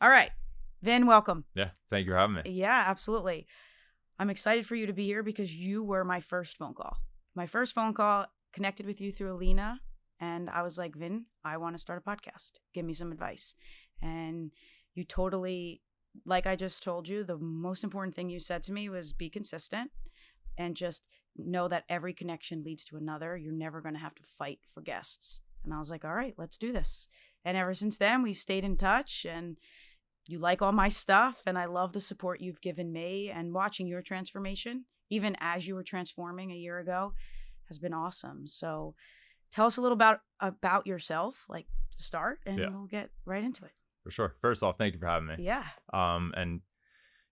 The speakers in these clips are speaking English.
All right. Vin, welcome. Yeah. Thank you for having me. Yeah, absolutely. I'm excited for you to be here because you were my first phone call. My first phone call connected with you through Alina. And I was like, Vin, I want to start a podcast. Give me some advice. And you totally, like I just told you, the most important thing you said to me was be consistent and just know that every connection leads to another. You're never going to have to fight for guests. And I was like, all right, let's do this. And ever since then, we've stayed in touch, and you like all my stuff, and I love the support you've given me, and watching your transformation, even as you were transforming a year ago, has been awesome. So tell us a little about yourself, like to start, and we'll get right into it. For sure. First off, thank you for having me. Yeah. And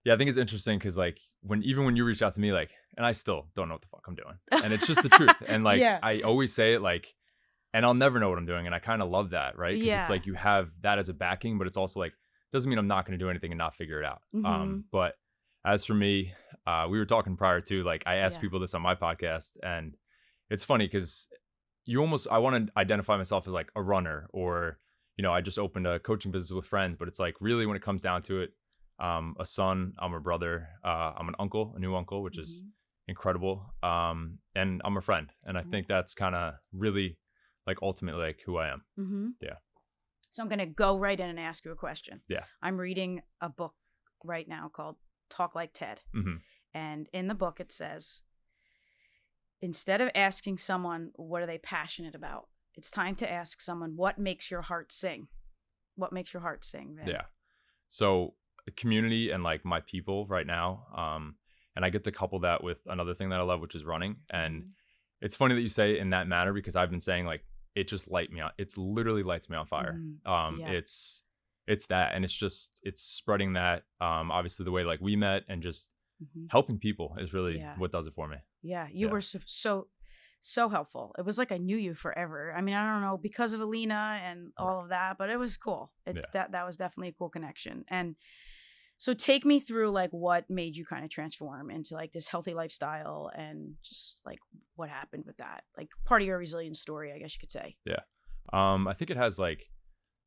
yeah, I think it's interesting because like when you reach out to me, like, and I still don't know what the fuck I'm doing, and it's just the truth. And like I always say it, like, and I'll never know what I'm doing, and I kind of love that, right? Because it's like you have that as a backing, but it's also like doesn't mean I'm not going to do anything and not figure it out. But as for me, we were talking prior to, like, I asked people this on my podcast, and it's funny because I want to identify myself as like a runner, or, you know, I just opened a coaching business with friends, but it's like really when it comes down to it, a son, I'm a brother, I'm an uncle, a new uncle, which is incredible. And I'm a friend. And I think that's kind of really like ultimately like who I am. Yeah. So I'm going to go right in and ask you a question. Yeah. I'm reading a book right now called Talk Like Ted. And in the book, it says, instead of asking someone, what are they passionate about? It's time to ask someone, what makes your heart sing? What makes your heart sing, Vin? Yeah. So the community and like my people right now. And I get to couple that with another thing that I love, which is running. And it's funny that you say it in that manner, because I've been saying like, it just light me on. It's literally lights me on fire. It's that, and it's spreading that. Obviously the way like we met, and just helping people is really what does it for me. Yeah. You were so helpful. It was like I knew you forever. I mean, I don't know, because of Alina and all of that, but it was cool. That was definitely a cool connection. And so take me through like what made you kind of transform into like this healthy lifestyle, and just like what happened with that, like part of your resilience story, I guess you could say. Yeah. I think it has like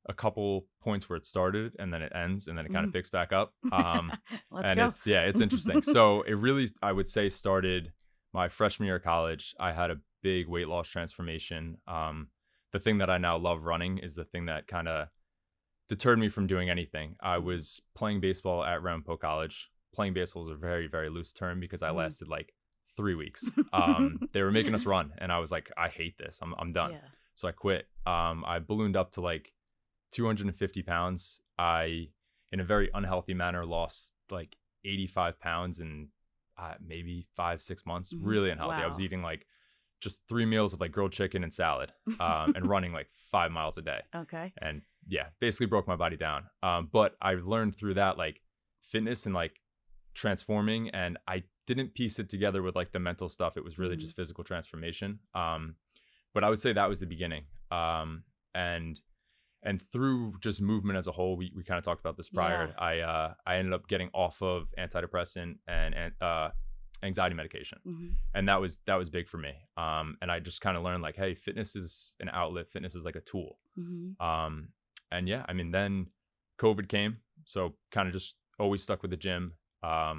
a couple points where it started, and then it ends, and then it kind of picks back up. Let's and go. It's interesting. So it really, I would say, started my freshman year of college. I had a big weight loss transformation. The thing that I now love running is the thing that kind of deterred me from doing anything. I was playing baseball at Ramapo College. Playing baseball is a very, very loose term, because I lasted like 3 weeks. They were making us run, and I was like, I hate this. I'm done. Yeah. So I quit. I ballooned up to like 250 pounds. I, in a very unhealthy manner, lost like 85 pounds in maybe 5-6 months. Really unhealthy. Wow. I was eating like just 3 meals of like grilled chicken and salad, and running like 5 miles a day. Okay. And yeah, basically broke my body down. But I learned through that like fitness and like transforming, and I didn't piece it together with like the mental stuff. It was really just physical transformation. But I would say that was the beginning. And through just movement as a whole, we kind of talked about this prior. Yeah. I ended up getting off of antidepressant and anxiety medication, and that was big for me. And I just kind of learned like, hey, fitness is an outlet. Fitness is like a tool. And yeah, I mean, then COVID came, so kind of just always stuck with the gym. I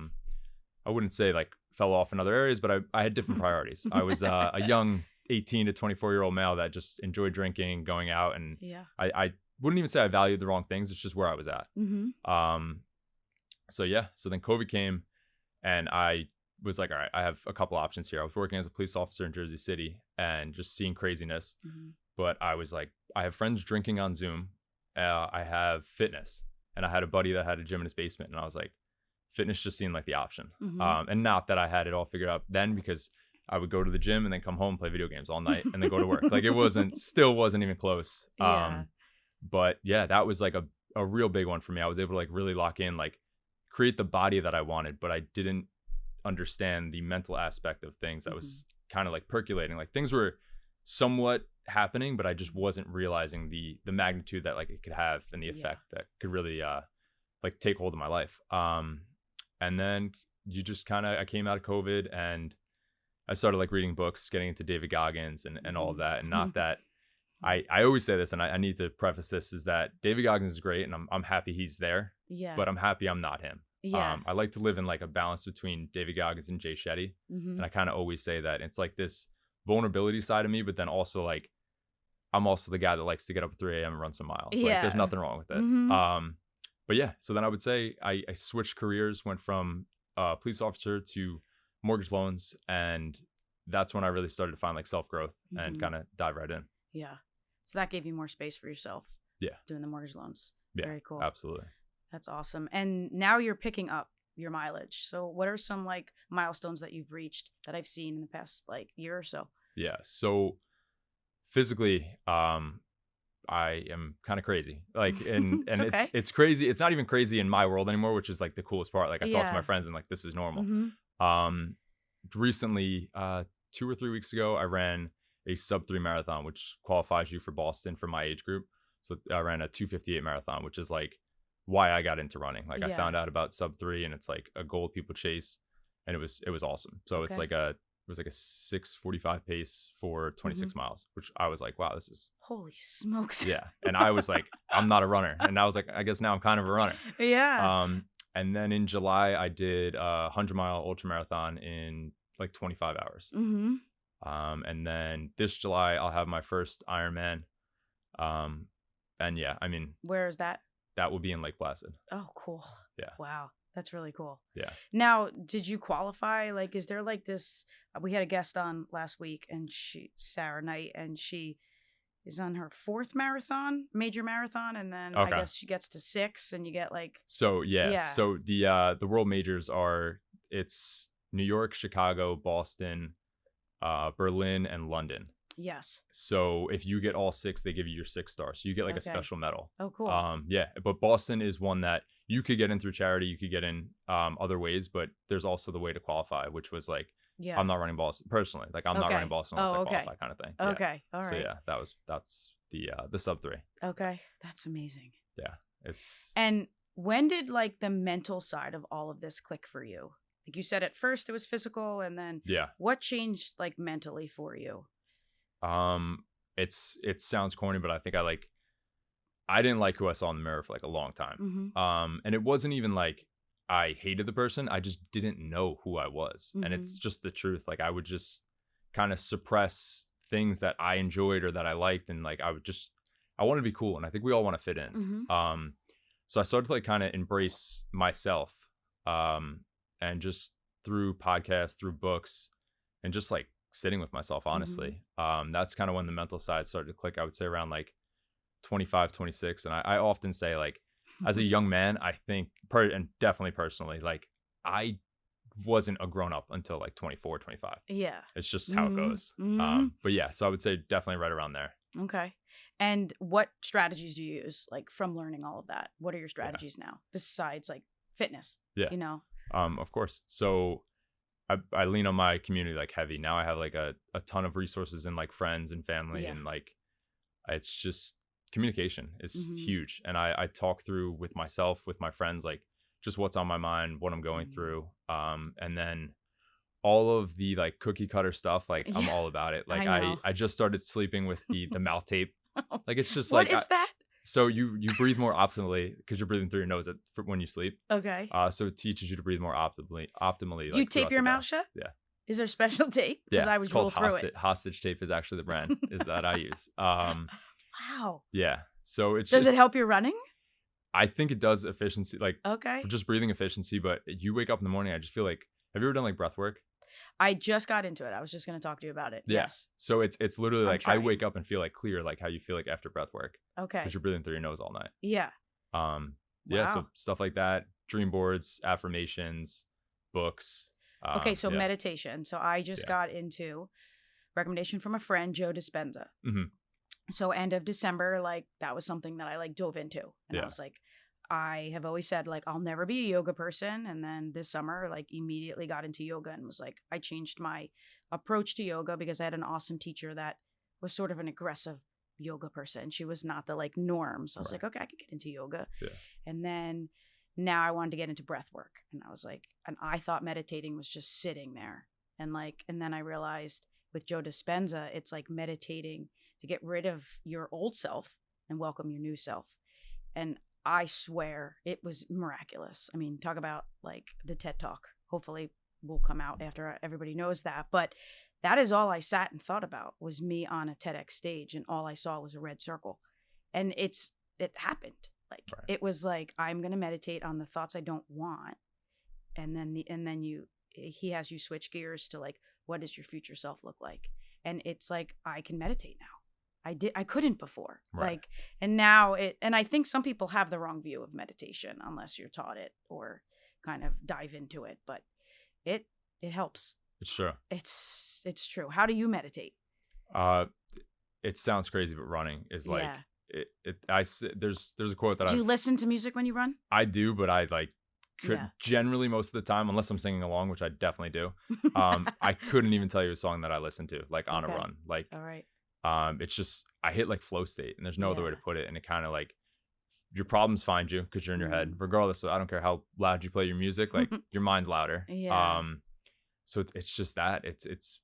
wouldn't say like fell off in other areas, but I had different priorities. I was a young 18 to 24-year-old male that just enjoyed drinking, going out, and I wouldn't even say I valued the wrong things. It's just where I was at. So then COVID came, and I was like, all right, I have a couple options here. I was working as a police officer in Jersey City and just seeing craziness. But I was like, I have friends drinking on Zoom. I have fitness, and I had a buddy that had a gym in his basement, and I was like, fitness just seemed like the option. And not that I had it all figured out then, because I would go to the gym and then come home, play video games all night, and then go to work. Like it still wasn't even close. But yeah, that was like a real big one for me. I was able to like really lock in, like create the body that I wanted, but I didn't understand the mental aspect of things that was kind of like percolating. Like things were somewhat happening, but I just wasn't realizing the magnitude that like it could have, and the effect that could really like take hold of my life. And then I came out of COVID, and I started like reading books, getting into David Goggins and all of that. And not that I always say this, and I need to preface this, is that David Goggins is great, and I'm happy he's there. Yeah. but I'm happy I'm not him. Yeah. I like to live in like a balance between David Goggins and Jay Shetty. Mm-hmm. And I kind of always say that it's like this vulnerability side of me, but then also like I'm also the guy that likes to get up at 3 a.m. and run some miles. Like there's Yeah. nothing wrong with it. Mm-hmm. But yeah, so then I would say I switched careers, went from police officer to mortgage loans, and that's when I really started to find like self-growth and Mhm. kind of dive right in. Yeah. So that gave you more space for yourself. Yeah. Doing the mortgage loans. Yeah, Very cool. absolutely. That's awesome. And now you're picking up your mileage. So what are some like milestones that you've reached that I've seen in the past like year or so? Yeah. So physically, I am kind of crazy. Like, and It's okay. it's crazy. It's not even crazy in my world anymore, which is like the coolest part. Like I talk to my Yeah. friends and like this is normal. Mm-hmm. Recently, 2 or 3 weeks ago, I ran a sub-3 marathon, which qualifies you for Boston for my age group. So I ran a 2:58 marathon, which is like why I got into running. Like I Yeah. found out about sub-3, and it's like a goal people chase, and it was awesome. So it's Okay. like it was like a 6:45 pace for 26 miles, which I was like, wow, this is Holy smokes. yeah. And I was like, I'm not a runner, and I was like, I guess now I'm kind of a runner. Yeah. And then in July, I did a 100-mile ultra marathon in like 25 hours. Mm-hmm. And then this July, I'll have my first Ironman. And yeah, I mean, Where is that? that will be in Lake Placid. Oh, cool. Yeah. Wow. That's really cool. Yeah. Now, did you qualify? Like, is there like this? We had a guest on last week, and Sarah Knight, and she is on her 4th major marathon, and then I Okay. guess she gets to 6, and you get like So yeah. Yeah. So the world majors it's New York, Chicago, Boston, Berlin, and London. yes. So if you get all 6, they give you your 6-star. So you get like a Okay. special medal. Oh, cool. Yeah. But Boston is one that you could get in through charity. You could get in other ways, but there's also the way to qualify, which was like, Yeah. I'm not running Boston personally. Like I'm not Okay. running Boston unless Oh, I okay. qualify, kind of thing. Yeah. Okay. All right. So yeah, that's the sub-3. Okay. That's amazing. Yeah. It's And when did like the mental side of all of this click for you? Like you said, at first it was physical, and then yeah. what changed like mentally for you? It sounds corny, but I think I didn't like who I saw in the mirror for like a long time. Mm-hmm. And it wasn't even like I hated the person. I just didn't know who I was. And it's just the truth. Like I would just kind of suppress things that I enjoyed or that I liked. And like, I wanted to be cool. And I think we all want to fit in. Mm-hmm. So I started to like kind of embrace myself. And just through podcasts, through books, and just like sitting with myself, honestly. That's kind of when the mental side started to click, I would say around like 25, 26. And I often say like, as a young man, I think, and definitely personally, like I wasn't a grown up until like 24, 25. Yeah. It's just how it goes. But yeah, so I would say definitely right around there. Okay. And what strategies do you use like from learning all of that? What are your strategies now besides like fitness? Yeah. You know? Of course. So I lean on my community like heavy. Now I have like a ton of resources and like friends and family, and like it's just communication is huge. And I talk through with myself, with my friends, like just what's on my mind, what I'm going through. And then all of the like cookie cutter stuff, like I'm all about it. Like I just started sleeping with the mouth tape. Like it's just What like is that? So you breathe more optimally because you're breathing through your nose when you sleep. Okay. So it teaches you to breathe more optimally. Like, you tape your mouth shut? Yeah. Is there special tape? Because I would roll through it. Hostage tape is actually the brand is that I use. Wow. Yeah. So does it help your running? I think it does efficiency, like okay, just breathing efficiency. But you wake up in the morning, I just feel like, have you ever done like breath work? I just got into it. I was just going to talk to you about it. Yeah. Yes. So it's literally like I wake up and feel like clear, like how you feel like after breath work. Okay. Because you're breathing through your nose all night. Yeah. Yeah. So stuff like that, dream boards, affirmations, books. Okay. So meditation. So I just got into recommendation from a friend, Joe Dispenza. So end of December, like that was something that I like dove into. And I was like, I have always said like, I'll never be a yoga person. And then this summer, like immediately got into yoga and was like, I changed my approach to yoga because I had an awesome teacher that was sort of an aggressive yoga person. She was not the like norm. So I was like, okay, I could get into yoga. Yeah. And then now I wanted to get into breath work. And I was like, and I thought meditating was just sitting there. And like, and then I realized with Joe Dispenza, it's like meditating to get rid of your old self and welcome your new self. And I swear it was miraculous. I mean, talk about like the TED Talk. Hopefully will come out after everybody knows that. But that is all I sat and thought about was me on a TEDx stage, and all I saw was a red circle. And it happened. Like it was like, I'm going to meditate on the thoughts I don't want. And then he has you switch gears to like, what does your future self look like? And it's like, I can meditate now. I couldn't before. Right. Like, and now and I think some people have the wrong view of meditation unless you're taught it or kind of dive into it, but it helps. It's true. It's true. How do you meditate? It sounds crazy, but running is like, yeah. There's a quote that do you listen to music when you run? I do, but I like could generally most of the time, unless I'm singing along, which I definitely do. I couldn't even tell you a song that I listen to like on a run. Like, all right. It's just, I hit like flow state, and there's no other way to put it. And it kind of like, your problems find you because you're in your head, regardless of, I don't care how loud you play your music, like your mind's louder. Yeah. So it's just that it's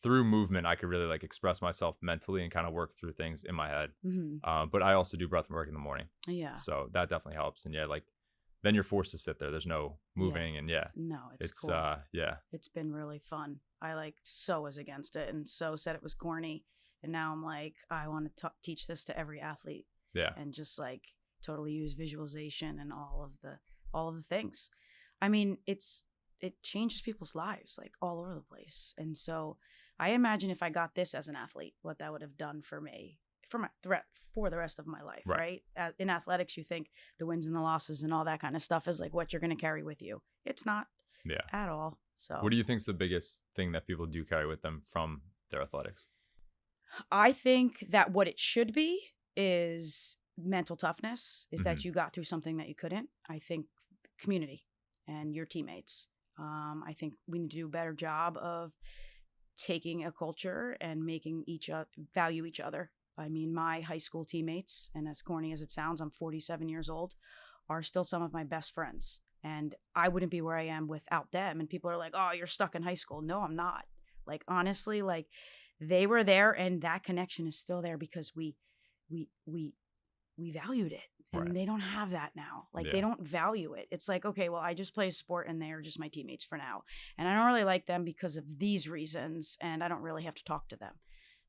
through movement, I could really like express myself mentally and kind of work through things in my head. But I also do breath work in the morning. Yeah. So that definitely helps. And like, then you're forced to sit there. There's no moving. And no, it's cool. It's been really fun. I like so was against it and so said it was corny. And now I'm like, I want to teach this to every athlete. Yeah. And just like totally use visualization and all of the things. I mean, it changes people's lives like all over the place. And so I imagine if I got this as an athlete, what that would have done for me for the rest of my life, right? In athletics, you think the wins and the losses and all that kind of stuff is like what you're going to carry with you. It's not at all. So what do you think is the biggest thing that people do carry with them from their athletics? I think that what it should be is mental toughness, is that you got through something that you couldn't. I think community and your teammates. I think we need to do a better job of taking a culture and making value each other. I mean, my high school teammates, and as corny as it sounds, I'm 47 years old, are still some of my best friends. And I wouldn't be where I am without them. And people are like, oh, you're stuck in high school. No, I'm not. Like, honestly, like they were there and that connection is still there because we valued it. And they don't have that now. Like they don't value it. It's like, okay, well, I just play a sport and they're just my teammates for now. And I don't really like them because of these reasons. And I don't really have to talk to them.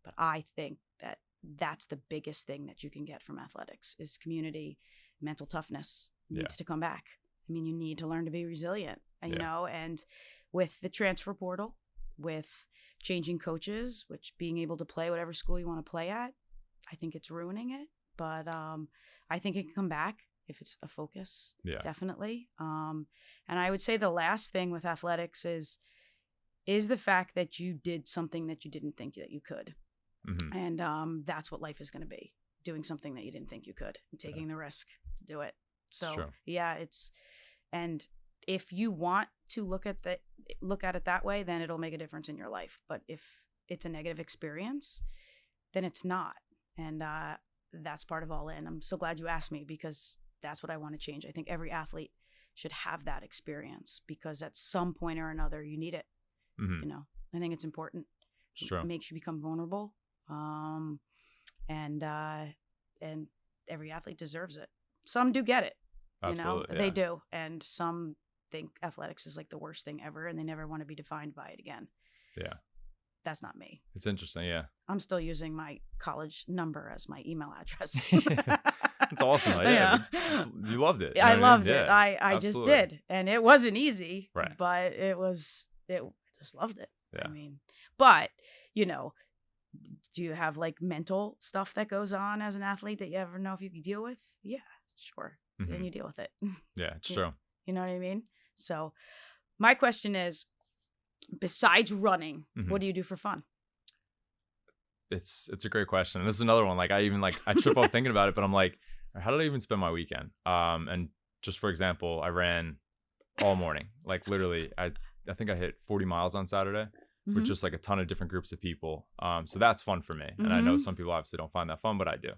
But I think that that's the biggest thing that you can get from athletics is community. Mental toughness needs to come back. I mean, you need to learn to be resilient, you know, and with the transfer portal, with changing coaches, which being able to play whatever school you want to play at, I think it's ruining it. But I think it can come back if it's a focus, definitely. And I would say the last thing with athletics is the fact that you did something that you didn't think that you could. And that's what life is going to be, doing something that you didn't think you could and taking the risk to do it. So and if you want to look at it that way, then it'll make a difference in your life. But if it's a negative experience, then it's not. And that's part of All In. I'm so glad you asked me because that's what I want to change. I think every athlete should have that experience because at some point or another you need it. You know, I think it's important. It makes you become vulnerable. And every athlete deserves it. Some do get it, you know, they do. And some think athletics is like the worst thing ever and they never want to be defined by it again. Yeah. That's not me. It's interesting. Yeah. I'm still using my college number as my email address. It's awesome. You loved it. I loved it. I just did. And it wasn't easy, but it just loved it. Yeah. I mean, but you know, do you have like mental stuff that goes on as an athlete that you ever know if you can deal with? Yeah, sure. Then you deal with it. Yeah, it's true. You know what I mean? So my question is, besides running, what do you do for fun? It's a great question. And this is another one. Like I trip off thinking about it, but I'm like, how did I even spend my weekend? And just for example, I ran all morning. Like literally, I think I hit 40 miles on Saturday. With just like a ton of different groups of people. So that's fun for me. And I know some people obviously don't find that fun, but I do.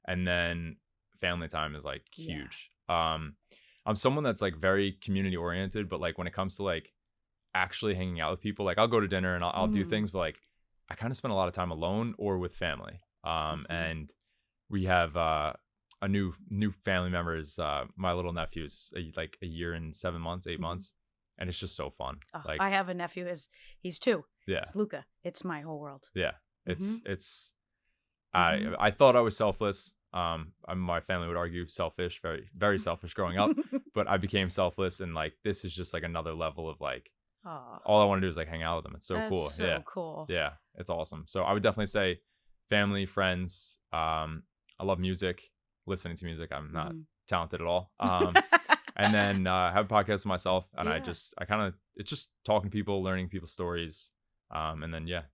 And then family time is like huge. I'm someone that's like very community oriented, but like when it comes to like actually hanging out with people, like I'll go to dinner and I'll do things, but like I kind of spend a lot of time alone or with family. And we have a new family member is my little nephew is like a year and 7 months, 8 months, and it's just so fun. Oh, Like I have a nephew. He's 2. yeah, It's Luca. It's my whole world. yeah. Mhm. It's Mhm. I thought I was selfless. My family would argue selfish, very very selfish growing up, but I became selfless, and like this is just like another level of like Aw, all I want to do is like hang out with them. It's so that's cool. Yeah, so cool. yeah, it's awesome. So I would definitely say family, friends. I love music, listening to music. I'm not Mhm. talented at all. And then have a podcast with myself, and Yeah. I kind of it's just talking to people, learning people's stories, and then yeah,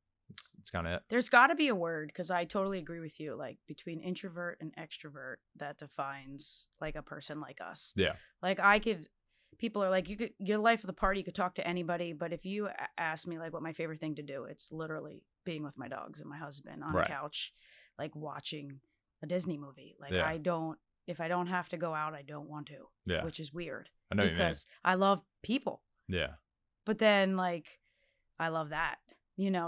it's kind of it. There's got to be a word, because I totally agree with you. Like between introvert and extrovert, that defines like a person like us. Yeah, Like people are like, you could, your life of the party, you could talk to anybody. But if you ask me like what my favorite thing to do, it's literally being with my dogs and my husband on a right. couch, like watching a Disney movie. Like Yeah, if I don't have to go out, I don't want to, yeah. which is weird I know what you mean. because I love people. Yeah, But then like, I love that,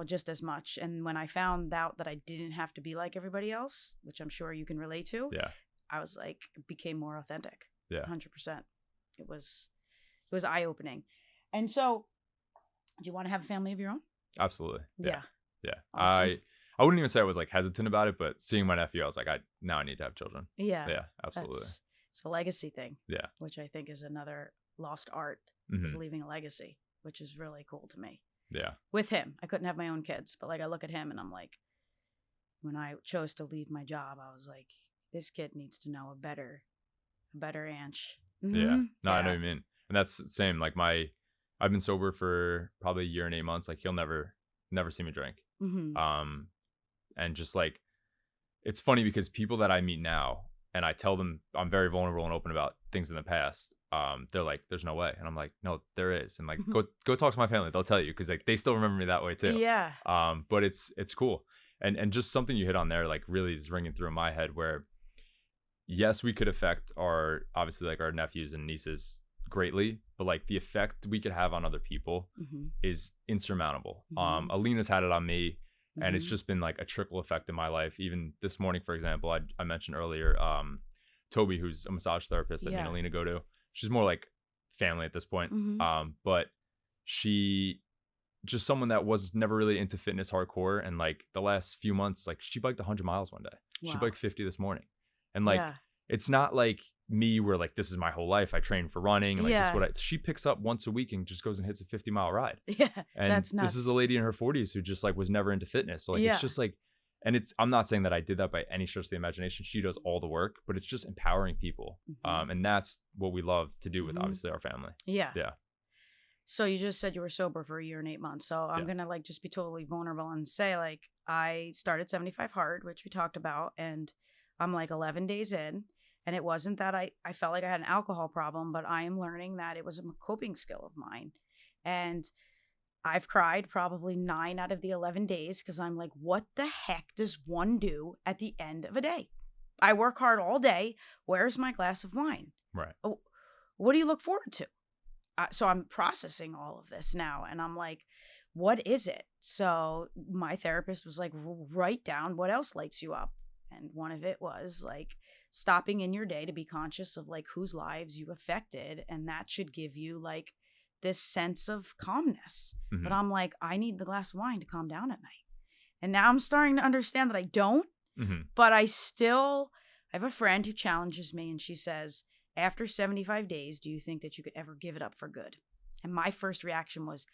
just as much. And when I found out that I didn't have to be like everybody else, which I'm sure you can relate to, yeah, I was like, it became more authentic. yeah. 100%. It was eye-opening. And so, do you want to have a family of your own? Absolutely. Yeah, Yeah. yeah. Awesome. I wouldn't even say I was like hesitant about it, but seeing my nephew, I was like, now I need to have children. Yeah. Yeah, absolutely. It's a legacy thing. Yeah. Which I think is another lost art, is Mhm. leaving a legacy, which is really cool to me. Yeah, With him, I couldn't have my own kids, but like I look at him and I'm like, when I chose to leave my job, I was like, this kid needs to know a better Anch. yeah. No, I know Yeah. what you mean, and that's the same. Like I've been sober for probably a year and 8 months. Like he'll never see me drink. Mhm. And just like it's funny because people that I meet now and I tell them I'm very vulnerable and open about things in the past, they're like, there's no way. And I'm like, no, there is. And like go talk to my family, they'll tell you, because like they still remember me that way too. Yeah. But it's cool. And just something you hit on there like really is ringing through in my head, where yes, we could affect our obviously like our nephews and nieces greatly, but like the effect we could have on other people Mhm. is insurmountable. Mhm. Alina's had it on me, and it's Mhm. just been like a trickle effect in my life. Even this morning, for example, I mentioned earlier, Toby, who's a massage therapist that me and Yeah. Alina go to. She's more like family at this point. Mhm. But she just someone that was never really into fitness hardcore, and like the last few months, like she biked 100 miles one day. She Wow. biked 50 this morning, and like Yeah. it's not like me where like this is my whole life. I train for running, and like this is Yeah. what she picks up once a week and just goes and hits a 50-mile ride. Yeah. And That's this is nuts. a lady in her 40s who just like was never into fitness. So like Yeah. it's just like, and I'm not saying that I did that by any stretch of the imagination. She does all the work, but it's just empowering people. Mhm. And that's what we love to do with Mhm. obviously our family. Yeah. Yeah. So you just said you were sober for a year and 8 months. So I'm Yeah. going to like just be totally vulnerable and say like I started 75 hard, which we talked about, and I'm like 11 days in, and it wasn't that I felt like I had an alcohol problem, but I am learning that it was a coping skill of mine. And I've cried probably 9 out of the 11 days because I'm like, what the heck does one do at the end of a day? I work hard all day. Where's my glass of wine? Right. Oh, what do you look forward to? So I'm processing all of this now, and I'm like, what is it? So my therapist was like, write down what else lights you up. And one of it was like stopping in your day to be conscious of like whose lives you affected. And that should give you like this sense of calmness. Mhm. But I'm like, I need the glass of wine to calm down at night. And now I'm starting to understand that I don't, Mhm. but I have a friend who challenges me, and she says, after 75 days, do you think that you could ever give it up for good? And my first reaction was,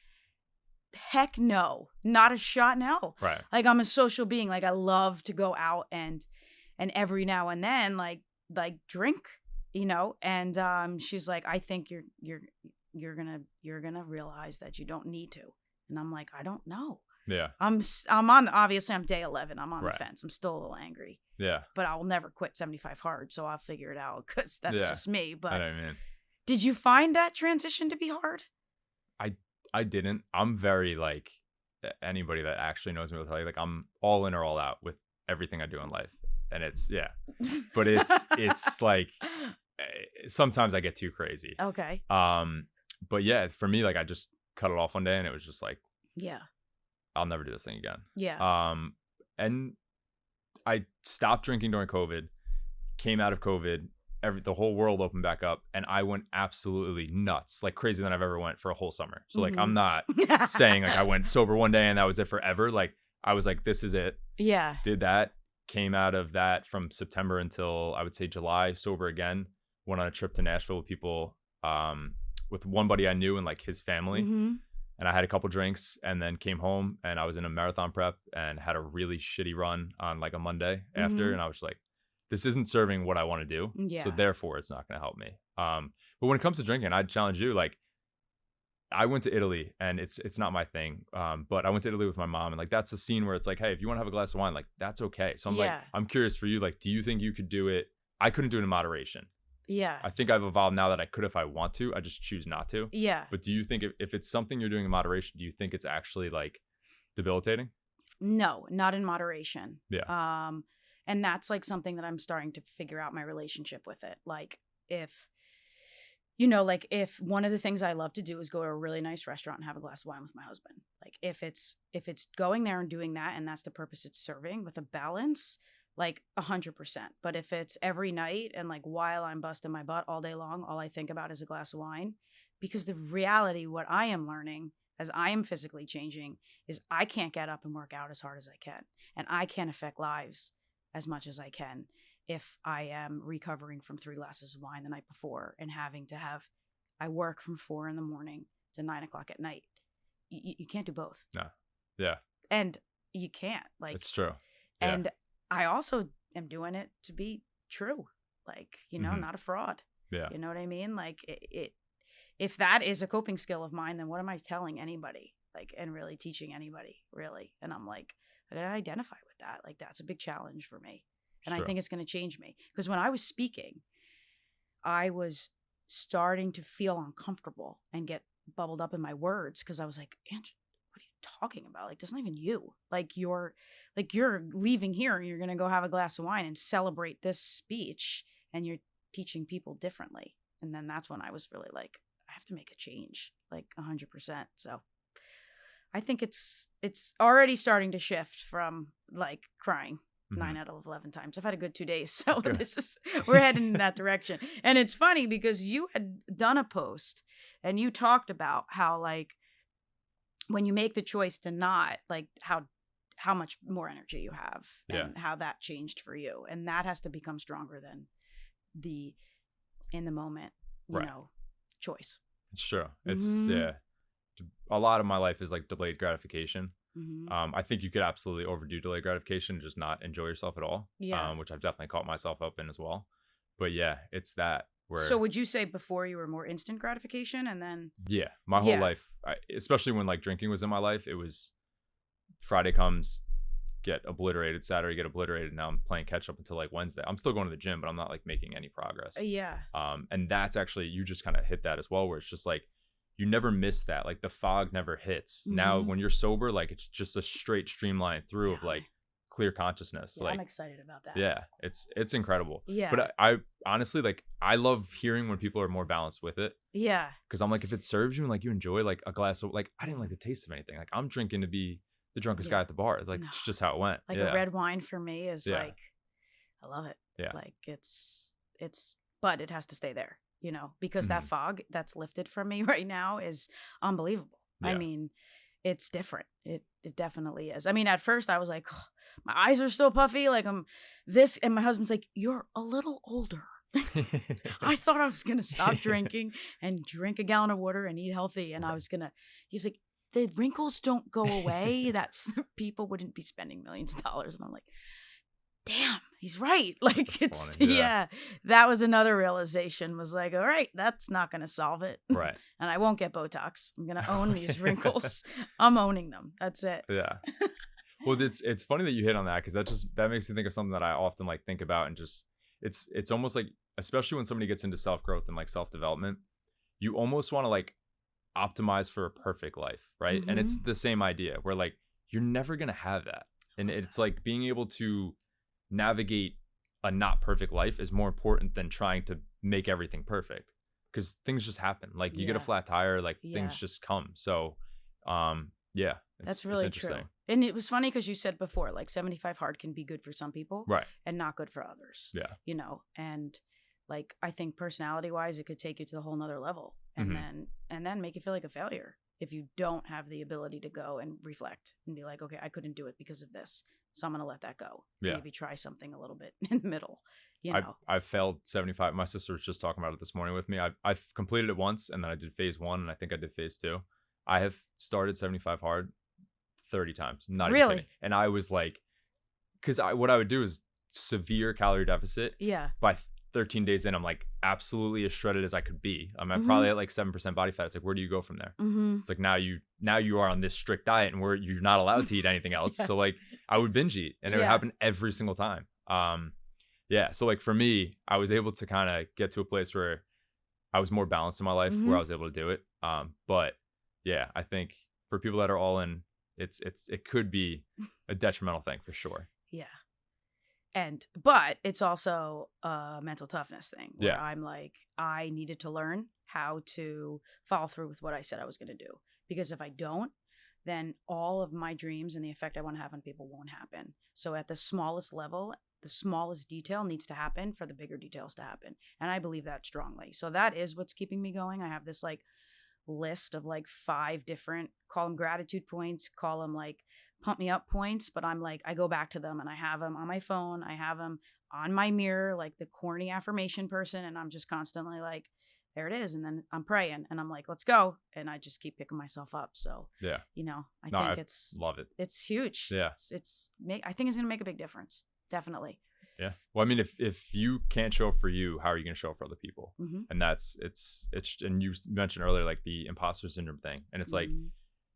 heck no, not a shot in hell. Right. Like I'm a social being. Like I love to go out and every now and then like drink, And she's like, I think you're gonna realize that you don't need to. And I'm like, I don't know. Yeah. Obviously I'm day 11. I'm on Right. the fence. I'm still a little angry. Yeah. But I'll never quit 75 hard, so I'll figure it out because that's Yeah. just me. I But know what you mean. did you find that transition to be hard? I didn't. I'm very like anybody that actually knows me will tell you, like I'm all in or all out with everything I do in life. And it's but it's like sometimes I get too crazy. Okay. But yeah, for me, like I just cut it off one day and it was just like, Yeah. I'll never do this thing again. Yeah. And I stopped drinking during COVID, came out of COVID, the whole world opened back up, and I went absolutely nuts, like crazier than I've ever went for a whole summer. So like, I'm not saying like I went sober one day and that was it forever. Like I was like, this is it. Yeah. Did that, came out of that from September until I would say July, sober again. Went on a trip to Nashville with people, with one buddy I knew and like his family. Mm-hmm. And I had a couple drinks and then came home and I was in a marathon prep and had a really shitty run on like a Monday after. Mm-hmm. And I was like, this isn't serving what I want to do. Yeah. So therefore it's not going to help me. But when it comes to drinking, I'd challenge you. Like I went to Italy and it's not my thing. But I went to Italy with my mom and like, that's a scene where it's like, hey, if you want to have a glass of wine, like that's okay. So I'm like, I'm curious for you. Like, do you think you could do it? I couldn't do it in moderation. Yeah. I think I've evolved now that I could if I want to. I just choose not to. Yeah. But do you think if it's something you're doing in moderation, do you think it's actually like debilitating? No, not in moderation. Yeah. And that's like something that I'm starting to figure out my relationship with it. Like if, you know, like if one of the things I love to do is go to a really nice restaurant and have a glass of wine with my husband. Like if it's going there and doing that and that's the purpose it's serving with a balance, like 100%. But if it's every night and like while I'm busting my butt all day long, all I think about is a glass of wine, because the reality, what I am learning as I am physically changing is I can't get up and work out as hard as I can. And I can't affect lives as much as I can if I am recovering from 3 glasses of wine the night before and having to I work from 4 a.m. to 9 o'clock at night. You can't do both. No. Yeah. And you can't. Like, it's true. Yeah. And I also am doing it to be true, like, you know, not a fraud. Yeah. You know what I mean? Like if that is a coping skill of mine, then what am I telling anybody, like, and really teaching anybody really? And I'm like, I gotta identify with that. Like, that's a big challenge for me. And I think it's going to change me, because when I was speaking, I was starting to feel uncomfortable and get bubbled up in my words. Cause I was like, Andrew, what are you talking about? Like, that's not even you. Like you're leaving here and you're going to go have a glass of wine and celebrate this speech, and you're teaching people differently. And then that's when I was really like, I have to make a change, like 100%. So I think it's already starting to shift from like crying 9 out of 11 times. I've had a good 2 days. So we're heading in that direction. And it's funny because you had done a post and you talked about how, like, when you make the choice to not, like, how much more energy you have and how that changed for you. And that has to become stronger than the in the moment, you know, choice. It's true. It's a lot of my life is like delayed gratification. I think you could absolutely overdo delayed gratification and just not enjoy yourself at all. Yeah. Which I've definitely caught myself up in as well. But yeah, it's that where. So would you say before you were more instant gratification and then? Yeah, my whole life, especially when like drinking was in my life, it was Friday comes, get obliterated, Saturday get obliterated. Now I'm playing catch up until like Wednesday. I'm still going to the gym, but I'm not like making any progress. Yeah. And that's actually, you just kind of hit that as well, where it's just like, you never miss that. Like the fog never hits. Now when you're sober, like it's just a straight streamline through of like clear consciousness. Yeah, like I'm excited about that. Yeah, it's incredible. Yeah. But I honestly, like, I love hearing when people are more balanced with it. Yeah. Because I'm like, if it serves you and like you enjoy like a glass of, like, I didn't like the taste of anything. Like I'm drinking to be the drunkest guy at the bar. Like it's just how it went. Like a red wine for me is like, I love it. Yeah. Like it's but it has to stay there, you know, because that fog that's lifted from me right now is unbelievable. I mean, it's different. It definitely is. I mean, at first I was like, oh, my eyes are still puffy. Like I'm this, and my husband's like, you're a little older. I thought I was going to stop drinking and drink a gallon of water and eat healthy. And he's like, the wrinkles don't go away. People wouldn't be spending millions of dollars. And I'm like, damn, he's right. Like that's funny, that was another realization, was like, all right, that's not going to solve it. Right. And I won't get Botox. I'm going to own these wrinkles. I'm owning them. That's it. Yeah. Well, it's funny that you hit on that, because that makes me think of something that I often like think about, and just it's almost like, especially when somebody gets into self-growth and like self-development, you almost want to like optimize for a perfect life, right? And it's the same idea where like you're never gonna have that, and it's like being able to navigate a not perfect life is more important than trying to make everything perfect, because things just happen. Like you get a flat tire, like things just come. So Yeah. That's really true. And it was funny because you said before, like 75 hard can be good for some people, right, and not good for others. Yeah. You know, and like I think personality wise, it could take you to the whole nother level, and then make you feel like a failure if you don't have the ability to go and reflect and be like, okay, I couldn't do it because of this, so I'm gonna let that go. Yeah. Maybe try something a little bit in the middle. You know, I've failed 75. My sister was just talking about it this morning with me. I've completed it once, and then I did phase 1, and I think I did phase 2. I have started 75 hard 30 times. Not even kidding. And I was like, because what I would do is severe calorie deficit. Yeah. By 13 days in, I'm like absolutely as shredded as I could be. I'm probably at like 7% body fat. It's like, where do you go from there? It's like now you are on this strict diet, and you're not allowed to eat anything else. So like I would binge eat, and it would happen every single time. Yeah. So like for me, I was able to kind of get to a place where I was more balanced in my life, where I was able to do it. But yeah, I think for people that are all in, it could be a detrimental thing for sure. Yeah. But it's also a mental toughness thing where I'm like, I needed to learn how to follow through with what I said I was going to do. Because if I don't, then all of my dreams and the effect I want to have on people won't happen. So at the smallest level, the smallest detail needs to happen for the bigger details to happen. And I believe that strongly. So that is what's keeping me going. I have this like list of like 5 different, call them gratitude points, call them like pump me up points, but I'm like, I go back to them and I have them on my phone. I have them on my mirror, like the corny affirmation person. And I'm just constantly like, there it is. And then I'm praying and I'm like, let's go. And I just keep picking myself up. So, you know, I think love it. It's huge. Yeah. I think it's going to make a big difference. Definitely. Yeah. Well, I mean, if you can't show up for you, how are you going to show up for other people? And and you mentioned earlier, like the imposter syndrome thing. And it's like,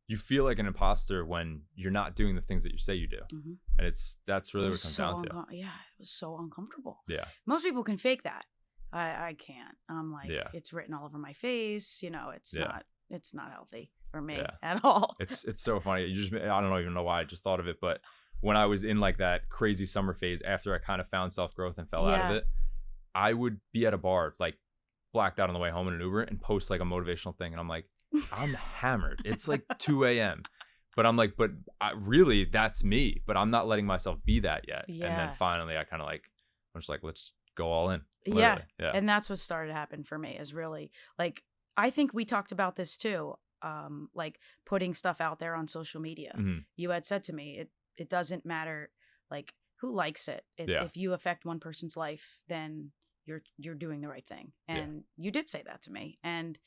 you feel like an imposter when you're not doing the things that you say you do. And that's really what it comes down to. Yeah. It was so uncomfortable. Yeah. Most people can fake that. I can't. I'm like, it's written all over my face. You know, it's not healthy for me at all. It's so funny. I don't even know why I just thought of it, but when I was in like that crazy summer phase after I kind of found self-growth and fell out of it, I would be at a bar, like blacked out on the way home in an Uber, and post like a motivational thing. And I'm like, I'm hammered. It's like 2 a.m. But I'm like, really, that's me. But I'm not letting myself be that yet. Yeah. And then finally, I'm just like, let's go all in. Literally. Yeah. And that's what started to happen for me is really like, I think we talked about this too. Like putting stuff out there on social media. You had said to me, it doesn't matter like who likes it. If you affect one person's life, then you're doing the right thing. And you did say that to me. And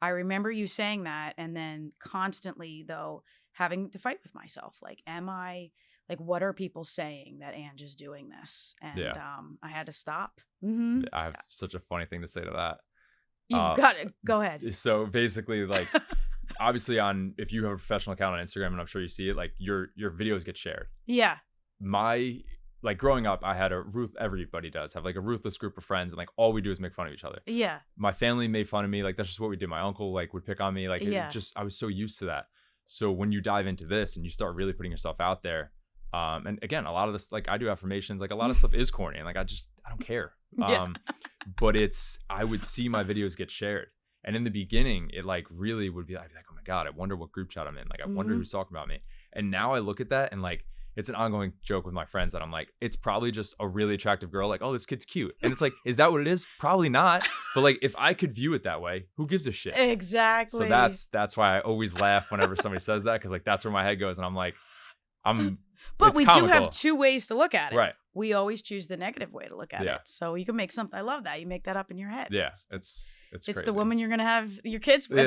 I remember you saying that, and then constantly though having to fight with myself. Like, what are people saying that Ange is doing this? And I had to stop. I have such a funny thing to say to that. You've got it. Go ahead. So basically, like, obviously if you have a professional account on Instagram, and I'm sure you see it, like your videos get shared. Yeah. Like growing up, I had everybody does have like a ruthless group of friends, and like all we do is make fun of each other. Yeah. My family made fun of me. Like that's just what we did. My uncle like would pick on me. Like I was so used to that. So when you dive into this and you start really putting yourself out there, and again, a lot of this, like I do affirmations, like a lot of stuff is corny, and like I don't care. But I would see my videos get shared. And in the beginning, it like really would be, I'd be like, oh my God, I wonder what group chat I'm in. Like, I wonder who's talking about me. And now I look at that and like, it's an ongoing joke with my friends that I'm like, it's probably just a really attractive girl. Like, oh, this kid's cute. And it's like, is that what it is? Probably not. But like, if I could view it that way, who gives a shit? Exactly. So that's why I always laugh whenever somebody says that. Cause like, that's where my head goes. And I'm like, but we do have 2 ways to look at it. Right. We always choose the negative way to look at it. So you can make something. I love that. You make that up in your head. Yeah. It's crazy. The woman you're going to have your kids with.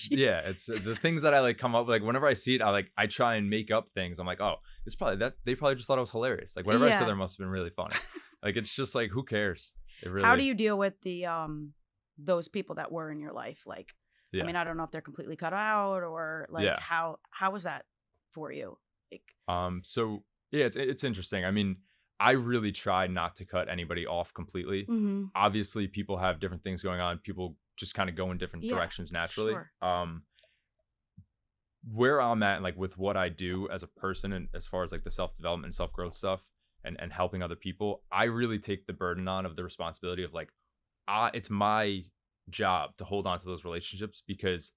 Yeah. It's the things that I like come up with. Like whenever I see it, I try and make up things. I'm like, oh, it's probably that. They probably just thought it was hilarious. Like whatever I said there must have been really funny. Like, it's just like, who cares? It really. How do you deal with the, those people that were in your life? Like, I mean, I don't know if they're completely cut out or like how was that for you? Like, so yeah, it's interesting. I mean, I really try not to cut anybody off completely. Obviously, people have different things going on. People just kind of go in different directions naturally. Sure. Where I'm at, like with what I do as a person, and as far as like the self-development and self-growth stuff and helping other people, I really take the burden on of the responsibility of like, it's my job to hold on to those relationships, because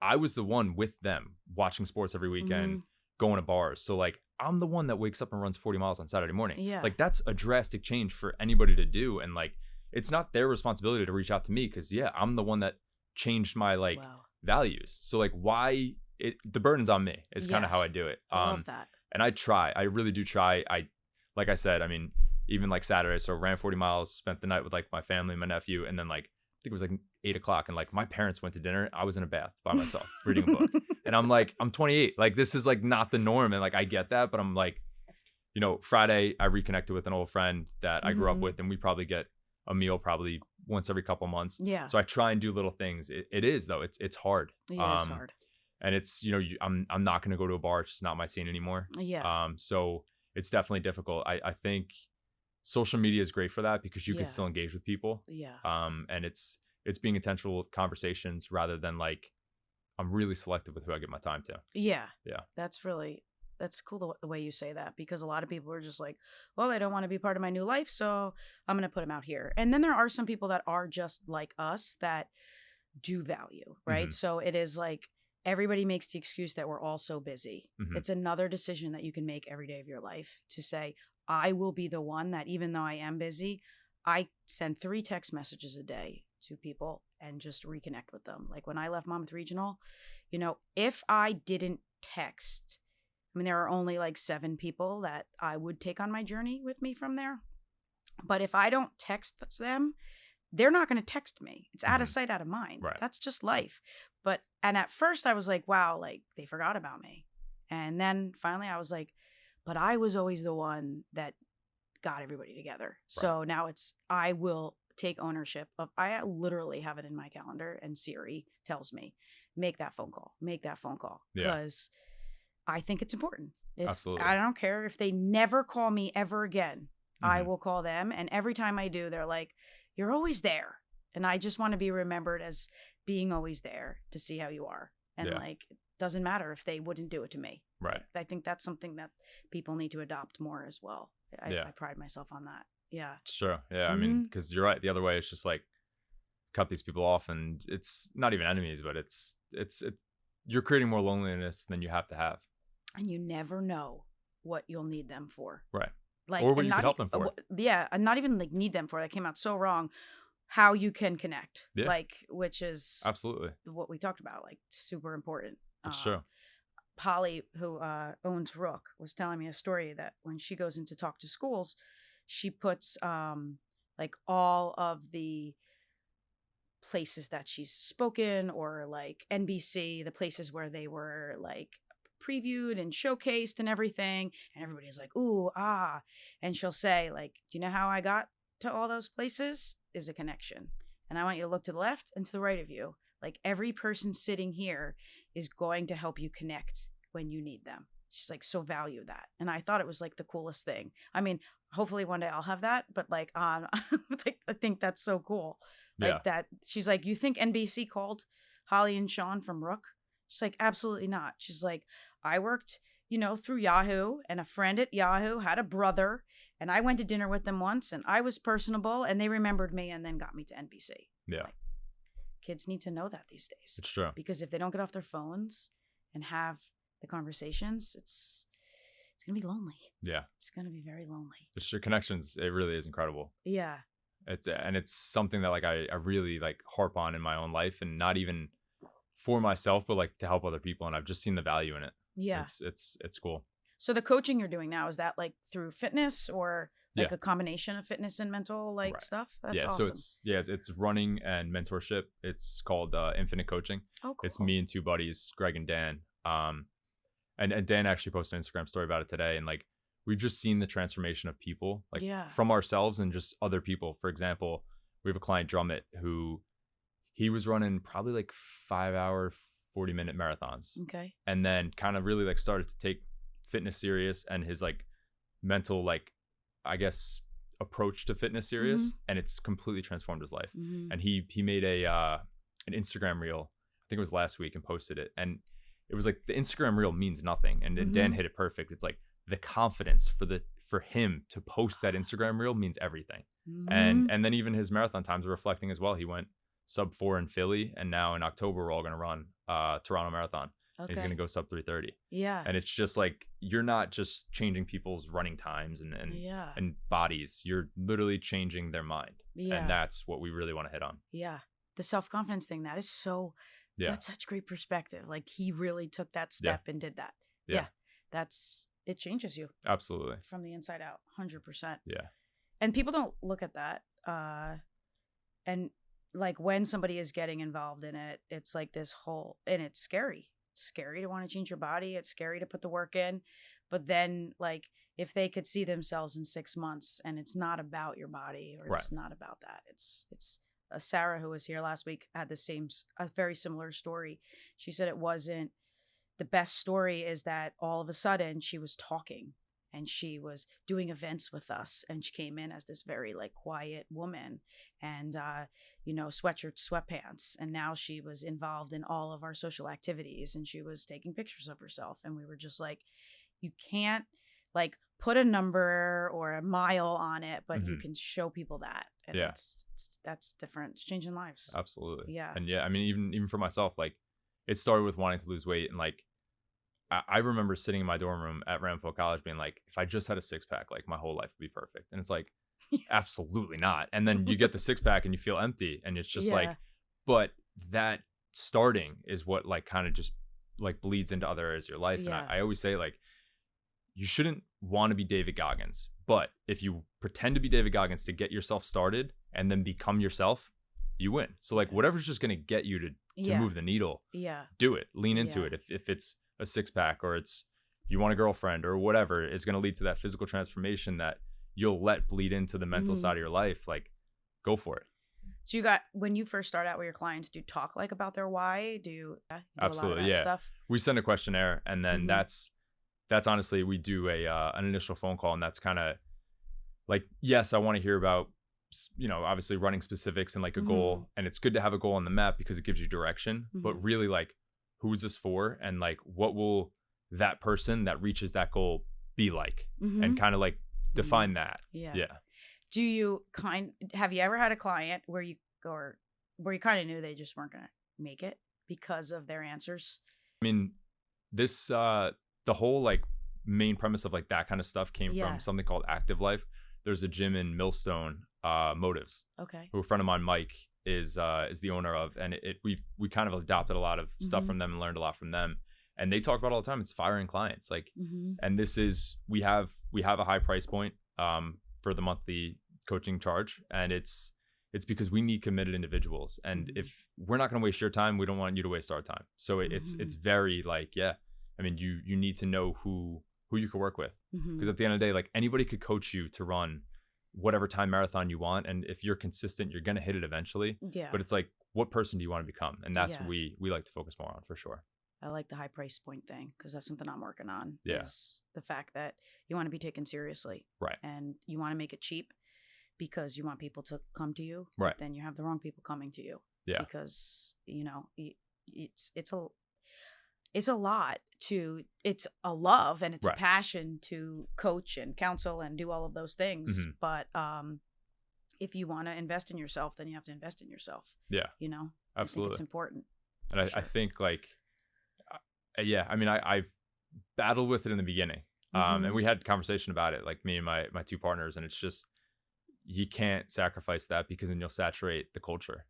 I was the one with them watching sports every weekend, going to bars. So like, I'm the one that wakes up and runs 40 miles on Saturday morning. Yeah. Like that's a drastic change for anybody to do. And like, it's not their responsibility to reach out to me because I'm the one that changed my like values. So like the burden's on me is kind of how I do it. I love that. And I really do try. Like I said, I mean, even like Saturday, so ran 40 miles, spent the night with like my family, my nephew, and then like, I think it was like 8:00 and like my parents went to dinner. I was in a bath by myself reading a book. And I'm like, I'm 28. Like this is like not the norm. And like, I get that, but I'm like, you know, Friday I reconnected with an old friend that I grew up with, and we probably get a meal probably once every couple months. Yeah. So I try and do little things. It is though. It's hard. Yeah, it's hard. And it's, you know, I'm not going to go to a bar. It's just not my scene anymore. Yeah. So it's definitely difficult. I think social media is great for that because you can still engage with people. Yeah. And it's being intentional with conversations rather than like, I'm really selective with who I give my time to. Yeah. Yeah. That's cool the way you say that, because a lot of people are just like, well, I don't want to be part of my new life, so I'm going to put them out here. And then there are some people that are just like us that do value, right? So it is like, everybody makes the excuse that we're all so busy. It's another decision that you can make every day of your life to say, I will be the one that even though I am busy, I send 3 text messages a day to people and just reconnect with them. Like when I left Monmouth Regional, you know, if I didn't text, I mean, there are only like 7 people that I would take on my journey with me from there. But if I don't text them, they're not going to text me. It's out of sight, out of mind. Right. That's just life. And at first I was like, wow, like they forgot about me. And then finally I was like, but I was always the one that got everybody together. Right. So now I will take ownership of, I literally have it in my calendar and Siri tells me, make that phone call. Because I think it's important. Absolutely. I don't care if they never call me ever again. I will call them. And every time I do, they're like, you're always there. And I just want to be remembered as being always there to see how you are. And like, it doesn't matter if they wouldn't do it to me. Right. I think that's something that people need to adopt more as well. I pride myself on that. Yeah. It's true. Yeah. I mean, because you're right. The other way is just like cut these people off, and it's not even enemies, but it's you're creating more loneliness than you have to have. And you never know what you'll need them for. Right. Like, or what you can help them for. Yeah. And not even like need them for. That came out so wrong. How you can connect. Yeah. Like, which is absolutely what we talked about. Like, super important. It's true. Polly, who owns Rook, was telling me a story that when she goes in to talk to schools, she puts like all of the places that she's spoken, or like NBC, the places where they were like previewed and showcased and everything. And everybody's like, ooh, ah. And she'll say, like, do you know how I got to all those places? Is a connection. And I want you to look to the left and to the right of you. Like, every person sitting here is going to help you connect when you need them. She's like, so value that. And I thought it was like the coolest thing. I mean, hopefully one day I'll have that, but like, I think that's so cool. Like that. She's like, you think NBC called Holly and Sean from Rook? She's like, absolutely not. She's like, I worked, you know, through Yahoo, and a friend at Yahoo had a brother, and I went to dinner with them once, and I was personable, and they remembered me and then got me to NBC. Yeah. Like, kids need to know that these days. It's true. Because if they don't get off their phones and have the conversations, it's going to be lonely. Yeah. It's going to be very lonely. It's your connections. It really is incredible. Yeah. It's something that like I really like harp on in my own life, and not even for myself, but like to help other people. And I've just seen the value in it. Yeah. It's cool. So the coaching you're doing now, is that like through fitness, or like a combination of fitness and mental stuff? That's awesome. So it's running and mentorship. It's called Infinite Coaching. Oh, cool. It's me and 2 buddies, Greg and Dan. And Dan actually posted an Instagram story about it today. And like, we've just seen the transformation of people, like from ourselves and just other people. For example, we have a client, Drummett, who he was running probably like 5-hour, 40-minute marathons. Okay. And then kind of really like started to take fitness serious, and his like mental, like, I guess, approach to fitness serious, and it's completely transformed his life. And he made an Instagram reel, I think it was last week, and posted it. And it was like, the Instagram reel means nothing. And then Dan hit it perfect. It's like the confidence for him to post that Instagram reel means everything. And then even his marathon times are reflecting as well. He went sub 4 in Philly, and now in October we're all going to run Toronto Marathon. And he's going to go sub 3:30. Yeah. And it's just like, you're not just changing people's running times and bodies. You're literally changing their mind. Yeah. And that's what we really want to hit on. Yeah. The self-confidence thing, that is so, that's such great perspective. Like, he really took that step and did that. Yeah. It changes you. Absolutely. From the inside out, 100%. Yeah. And people don't look at that. And like, when somebody is getting involved in it, it's like this whole, and it's scary. It's scary to want to change your body. It's scary to put the work in. But then, like, if they could see themselves in 6 months, and it's not about your body, or it's not about that. It's Sarah, who was here last week, had a very similar story. She said it wasn't, the best story is that all of a sudden she was talking, and she was doing events with us, and she came in as this very like quiet woman, and sweatshirt, sweatpants, and now she was involved in all of our social activities, and she was taking pictures of herself, and we were just like, you can't like put a number or a mile on it, but you can show people that, and that's different. It's changing lives. Absolutely. Yeah. And I mean, even for myself, like, it started with wanting to lose weight, and like, I remember sitting in my dorm room at Ramapo College being like, if I just had a 6-pack, like, my whole life would be perfect. And it's like, absolutely not. And then you get the 6-pack and you feel empty, and it's just like, but that starting is what like kind of just like bleeds into other areas of your life. And I always say, like, you shouldn't want to be David Goggins, but if you pretend to be David Goggins to get yourself started and then become yourself, you win. So like, whatever's just going to get you to move the needle, do it, lean into it. If it's a 6-pack, or it's you want a girlfriend, or whatever is going to lead to that physical transformation that you'll let bleed into the mental side of your life, like, go for it. So when you first start out with your clients, do you talk like about their why? Do you do absolutely a lot of that stuff? We send a questionnaire, and then that's honestly, we do an initial phone call, and that's kind of like, yes, I want to hear about, obviously running specifics and like a goal, and it's good to have a goal on the map because it gives you direction, but really, like, who is this for, and like, what will that person that reaches that goal be like, and kind of like define that. Do you have you ever had a client where you kind of knew they just weren't gonna make it because of their answers? I mean, this the whole like main premise of like that kind of stuff came from something called Active Life. There's a gym in Millstone, Motives, who a friend of mine, Mike, is the owner of, and we kind of adopted a lot of stuff from them and learned a lot from them. And they talk about all the time, it's firing clients, like, and this is, we have a high price point for the monthly coaching charge, and it's because we need committed individuals, and if we're not going to waste your time, we don't want you to waste our time. So it's very like, I mean, you need to know who you can work with, because at the end of the day, like, anybody could coach you to run whatever time marathon you want, and if you're consistent, you're going to hit it eventually. But it's like, what person do you want to become? And that's what we like to focus more on, for sure. I like the high price point thing, because that's something I'm working on. Is the fact that you want to be taken seriously, and you want to make it cheap because you want people to come to you. But then you have the wrong people coming to you. Because it's a lot to, it's a love and it's a passion to coach and counsel and do all of those things. But if you want to invest in yourself, then you have to invest in yourself. Absolutely. I think it's important. And I think, like, I mean, I've battled with it in the beginning. And we had a conversation about it, like, me and my two partners, and it's just, you can't sacrifice that, because then you'll saturate the culture.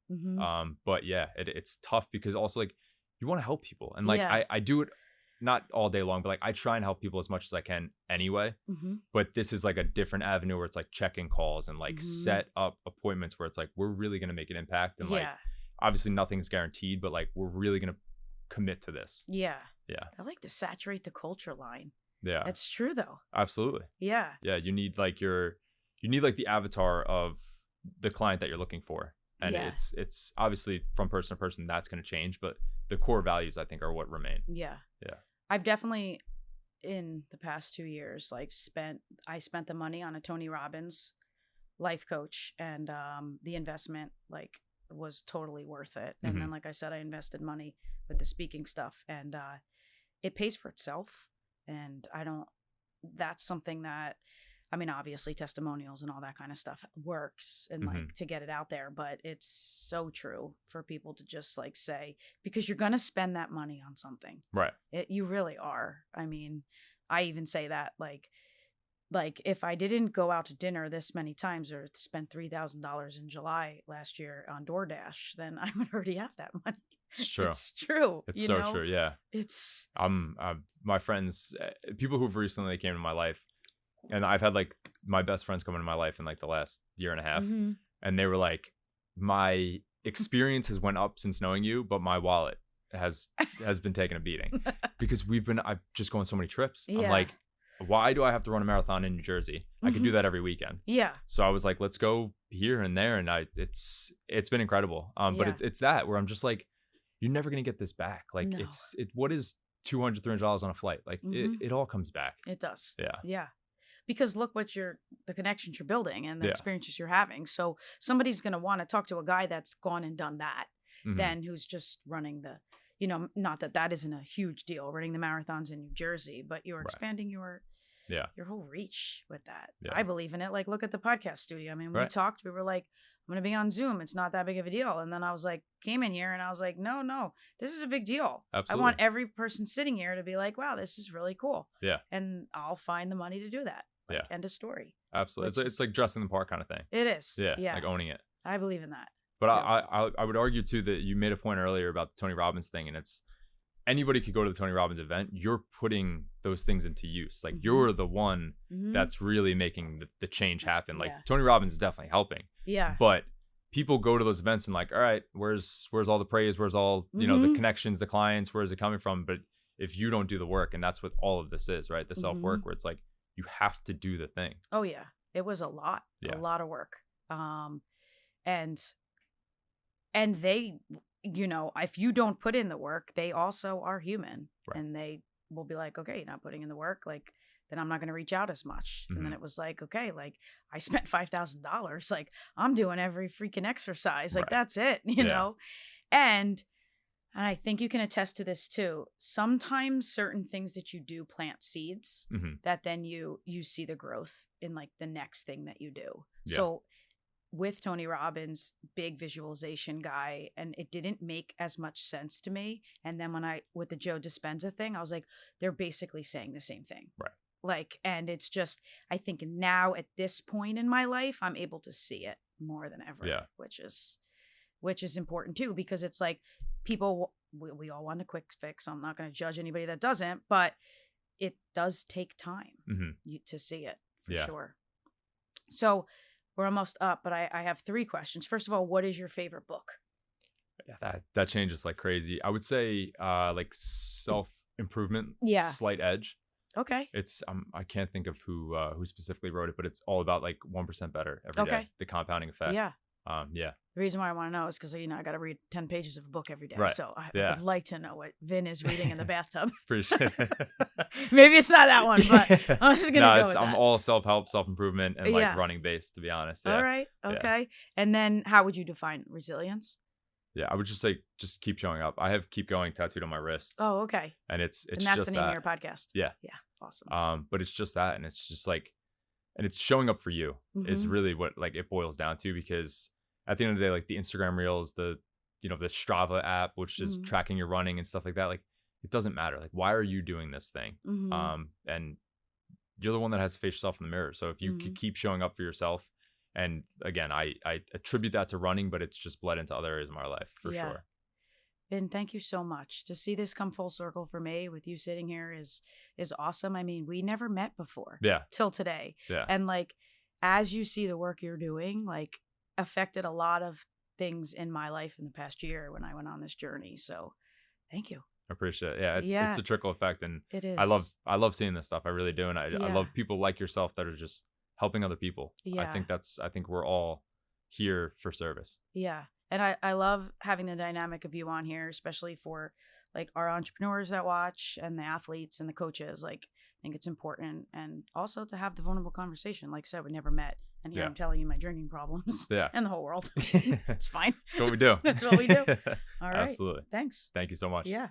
But it's tough, because also, like, you want to help people, and like, I do it not all day long, but like, I try and help people as much as I can anyway. But this is like a different avenue where it's like check-in calls and like set up appointments where it's like, we're really going to make an impact, and like, obviously nothing's guaranteed, but like, we're really going to commit to this. I like to saturate the culture line. That's true, though. Absolutely. You need like the avatar of the client that you're looking for, and it's obviously from person to person that's going to change, but the core values, I think, are what remain. I've definitely, in the past 2 years, like, I spent the money on a Tony Robbins life coach, and the investment, like, was totally worth it. And then, like I said, I invested money with the speaking stuff, and it pays for itself. And that's something that I mean, obviously testimonials and all that kind of stuff works and like to get it out there, but it's so true for people to just like say, because you're going to spend that money on something. Right. You really are. I mean, I even say that like if I didn't go out to dinner this many times or spend $3,000 in July last year on DoorDash, then I would already have that money. It's true. It's true. It's so true. Yeah. It's my friends, people who've recently came into my life, and I've had like my best friends come into my life in like the last year and a half, and they were like, my experience has went up since knowing you, but my wallet has been taking a beating because I've just gone so many trips. Yeah. I'm like, why do I have to run a marathon in New Jersey? I can do that every weekend. Yeah. So I was like, let's go here and there, and it's been incredible. But it's that where I'm just like, you're never gonna get this back. Like what is $200, $300 on a flight? Like it all comes back. It does. Yeah. Yeah. Because look what the connections you're building and the experiences you're having. So somebody's gonna want to talk to a guy that's gone and done that, than who's just running the, not that isn't a huge deal, running the marathons in New Jersey, but you're expanding your whole reach with that. Yeah. I believe in it. Like, look at the podcast studio. I mean, when we talked, we were like, I'm going to be on Zoom. It's not that big of a deal. And then I was like, came in here and I was like, no, this is a big deal. Absolutely. I want every person sitting here to be like, wow, this is really cool. Yeah. And I'll find the money to do that. Like, end of story. Absolutely. It's like dressing the part kind of thing. It is. Yeah. Like owning it. I believe in that. But I would argue too that you made a point earlier about the Tony Robbins thing, and it's anybody could go to the Tony Robbins event. You're putting those things into use. Like you're the one that's really making the change happen. Like Tony Robbins is definitely helping. Yeah. But people go to those events and like, all right, where's all the praise? Where's all, the connections, the clients, where's it coming from? But if you don't do the work, and that's what all of this is, right? The self-work where it's like, you have to do the thing. Oh yeah. It was a lot of work. And they, if you don't put in the work, they also are human, and they will be like, okay, you're not putting in the work. Like, then I'm not going to reach out as much. And then it was like, okay, like I spent $5,000. Like I'm doing every freaking exercise. Like that's it, you know? And I think you can attest to this too. Sometimes certain things that you do plant seeds that then you see the growth in like the next thing that you do. Yeah. So with Tony Robbins, big visualization guy, and it didn't make as much sense to me. And then with the Joe Dispenza thing, I was like, they're basically saying the same thing. Right. Like, and it's just, I think now at this point in my life, I'm able to see it more than ever, which is important too, because it's like people, we all want a quick fix. I'm not going to judge anybody that doesn't, but it does take time to see it for sure. So we're almost up, but I have 3 questions. First of all, what is your favorite book? Yeah, that changes like crazy. I would say like self-improvement, Slight Edge. Okay. It's I can't think of who specifically wrote it, but it's all about like 1% better every day. The compounding effect. Yeah. The reason why I want to know is because I got to read 10 pages of a book every day. Right. So I would like to know what Vin is reading in the bathtub. Appreciate it. Maybe it's not that one, but I'm just gonna go with I'm all self-help, self-improvement, and like running based, to be honest. Yeah. All right. Okay. Yeah. And then how would you define resilience? Yeah, I would just say just keep showing up. I have keep going tattooed on my wrist. Oh, okay. And it's and that's the name of your podcast. Yeah. Yeah. Awesome. But it's just that, and it's just like, and it's showing up for you is really what like it boils down to, because at the end of the day, like the Instagram reels, the the Strava app, which is tracking your running and stuff like that, like it doesn't matter. Like, why are you doing this thing? And you're the one that has to face yourself in the mirror. So if you could keep showing up for yourself, and again, I attribute that to running, but it's just bled into other areas of my life for sure. Vin, thank you so much. To see this come full circle for me with you sitting here is awesome. I mean, we never met before. Yeah. Till today. Yeah. And like, as you see the work you're doing, like affected a lot of things in my life in the past year when I went on this journey. So thank you. I appreciate it. Yeah. It's a trickle effect, and it is. I love seeing this stuff. I really do. And I love people like yourself that are just helping other people. Yeah. I think we're all here for service. Yeah. And I love having the dynamic of you on here, especially for like our entrepreneurs that watch and the athletes and the coaches. Like, I think it's important, and also to have the vulnerable conversation. Like I said, we never met, and here I'm telling you my drinking problems and the whole world. It's fine. That's what we do. That's what we do. All right. Absolutely. Thanks. Thank you so much. Yeah.